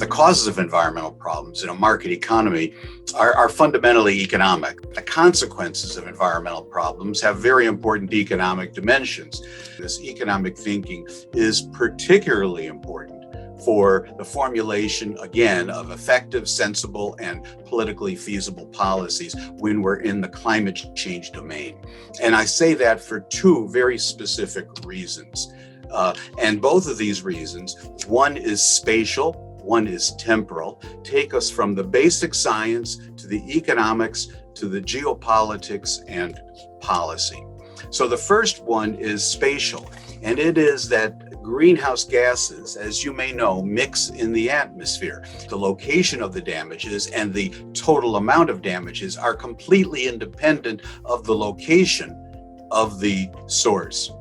causes of environmental problems in a market economy are fundamentally economic. The consequences of environmental problems have very important economic dimensions. This economic thinking is particularly important for the formulation, again, of effective, sensible, and politically feasible policies when we're in the climate change domain. And I say that for two very specific reasons. And both of these reasons, one is spatial, one is temporal, take us from the basic science to the economics to the geopolitics and policy. So the first one is spatial, and it is that greenhouse gases, as you may know, mix in the atmosphere. The location of the damages and the total amount of damages are completely independent of the location of the source.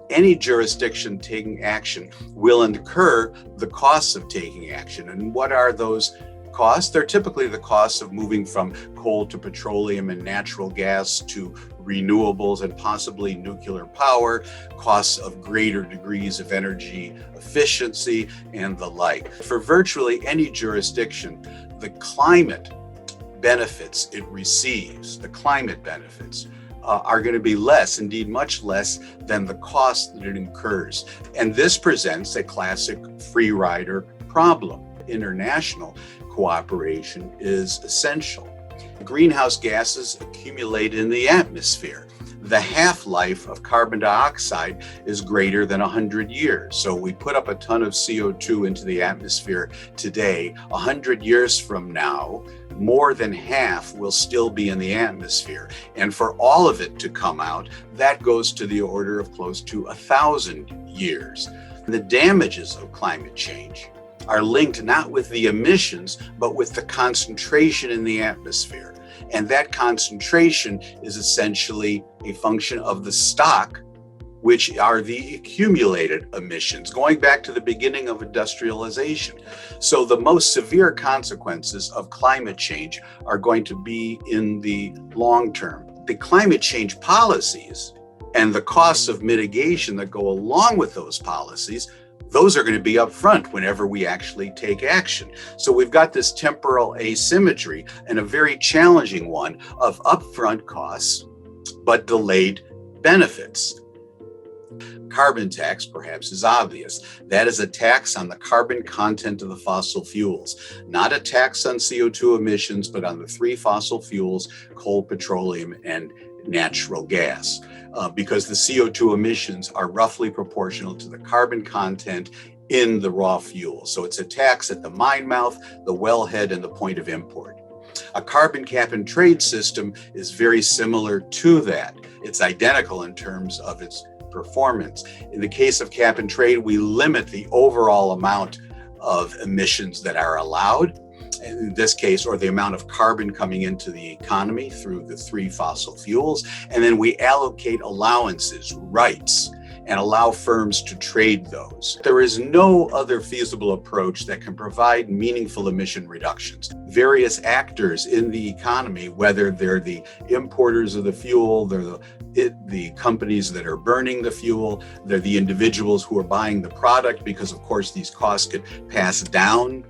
Any jurisdiction taking action will incur the costs of taking action. And what are those costs? They're typically the costs of moving from coal to petroleum and natural gas to renewables and possibly nuclear power, costs of greater degrees of energy efficiency, and the like. For virtually any jurisdiction, the climate benefits it receives, the climate benefits, are going to be less, indeed much less, than the cost that it incurs. And this presents a classic free rider problem. International cooperation is essential. Greenhouse gases accumulate in the atmosphere. The half-life of carbon dioxide is greater than 100 years. So we put up a ton of CO2 into the atmosphere today. 100 years from now, more than half will still be in the atmosphere. And for all of it to come out, that goes to the order of close to 1,000 years. The damages of climate change are linked not with the emissions, but with the concentration in the atmosphere. And that concentration is essentially a function of the stock, which are the accumulated emissions, going back to the beginning of industrialization. So the most severe consequences of climate change are going to be in the long term. The climate change policies and the costs of mitigation that go along with those policies, those are going to be upfront whenever we actually take action. So we've got this temporal asymmetry, and a very challenging one, of upfront costs, but delayed benefits. Carbon tax, perhaps, is obvious. That is a tax on the carbon content of the fossil fuels, not a tax on CO2 emissions, but on the three fossil fuels, coal, petroleum, and natural gas, because the CO2 emissions are roughly proportional to the carbon content in the raw fuel. So it's a tax at the mine mouth, the wellhead, and the point of import. A carbon cap and trade system is very similar to that. It's identical in terms of its performance. In the case of cap and trade, we limit the overall amount of emissions that are allowed, in this case, or the amount of carbon coming into the economy through the three fossil fuels. And then we allocate allowances, rights, and allow firms to trade those. There is no other feasible approach that can provide meaningful emission reductions. Various actors in the economy, whether they're the importers of the fuel, they're the companies that are burning the fuel, they're the individuals who are buying the product, because of course these costs could pass down,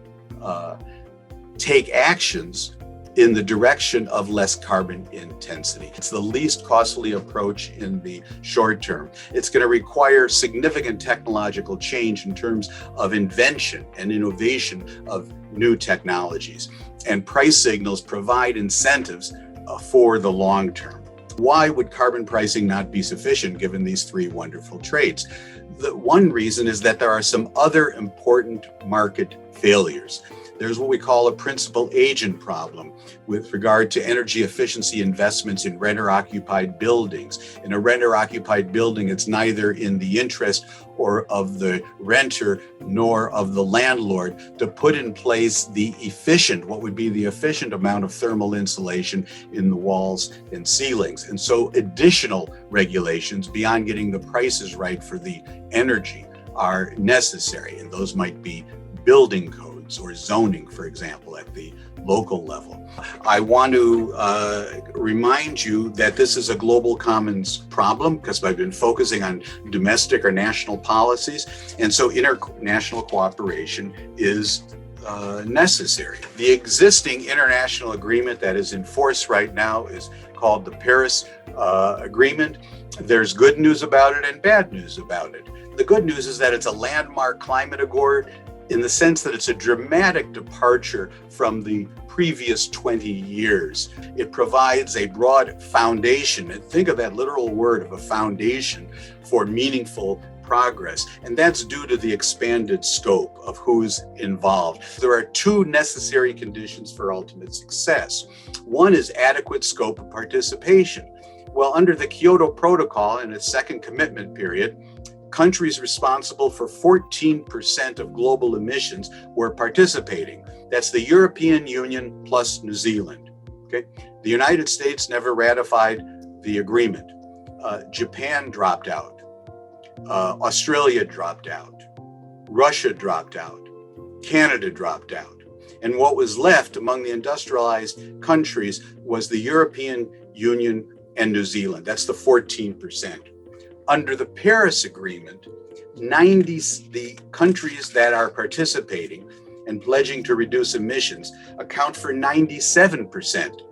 take actions in the direction of less carbon intensity. It's the least costly approach in the short term. It's going to require significant technological change in terms of invention and innovation of new technologies. And price signals provide incentives for the long term. Why would carbon pricing not be sufficient given these three wonderful traits? The one reason is that there are some other important market failures. There's what we call a principal agent problem with regard to energy efficiency investments in renter-occupied buildings. In a renter-occupied building, it's neither in the interest or of the renter nor of the landlord to put in place the efficient, what would be the efficient amount of thermal insulation in the walls and ceilings. And so additional regulations beyond getting the prices right for the energy are necessary. And those might be building codes or zoning, for example, at the local level. I want to remind you that this is a global commons problem because I've been focusing on domestic or national policies. And so international cooperation is necessary. The existing international agreement that is in force right now is called the Paris Agreement. There's good news about it and bad news about it. The good news is that it's a landmark climate accord in the sense that it's a dramatic departure from the previous 20 years. It provides a broad foundation, and think of that literal word of a foundation, for meaningful progress. And that's due to the expanded scope of who's involved. There are two necessary conditions for ultimate success. One is adequate scope of participation. Well, under the Kyoto Protocol in its second commitment period, countries responsible for 14% of global emissions were participating. That's the European Union plus New Zealand. Okay? The United States never ratified the agreement. Japan dropped out. Australia dropped out. Russia dropped out. Canada dropped out. And what was left among the industrialized countries was the European Union and New Zealand. That's the 14%. Under the Paris Agreement, the countries that are participating and pledging to reduce emissions account for 97%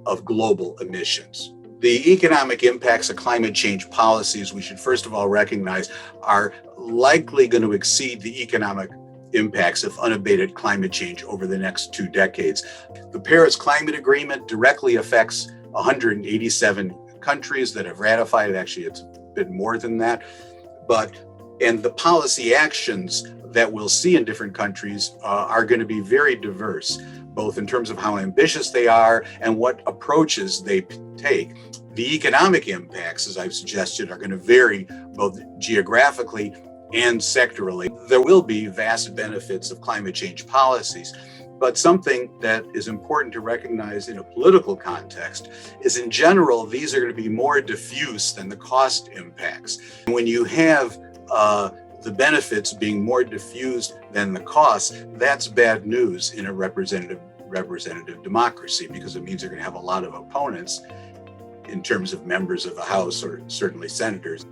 of global emissions. The economic impacts of climate change policies, we should first of all recognize, are likely going to exceed the economic impacts of unabated climate change over the next 2 decades. The Paris Climate Agreement directly affects 187 countries that have ratified it. Actually, it's a bit more than that. And the policy actions that we'll see in different countries are going to be very diverse, both in terms of how ambitious they are and what approaches they take. The economic impacts, as I've suggested, are going to vary both geographically and sectorally. There will be vast benefits of climate change policies, but something that is important to recognize in a political context is, in general, these are going to be more diffuse than the cost impacts. When you have the benefits being more diffused than the costs, that's bad news in a representative democracy, because it means they're going to have a lot of opponents in terms of members of the House or certainly senators.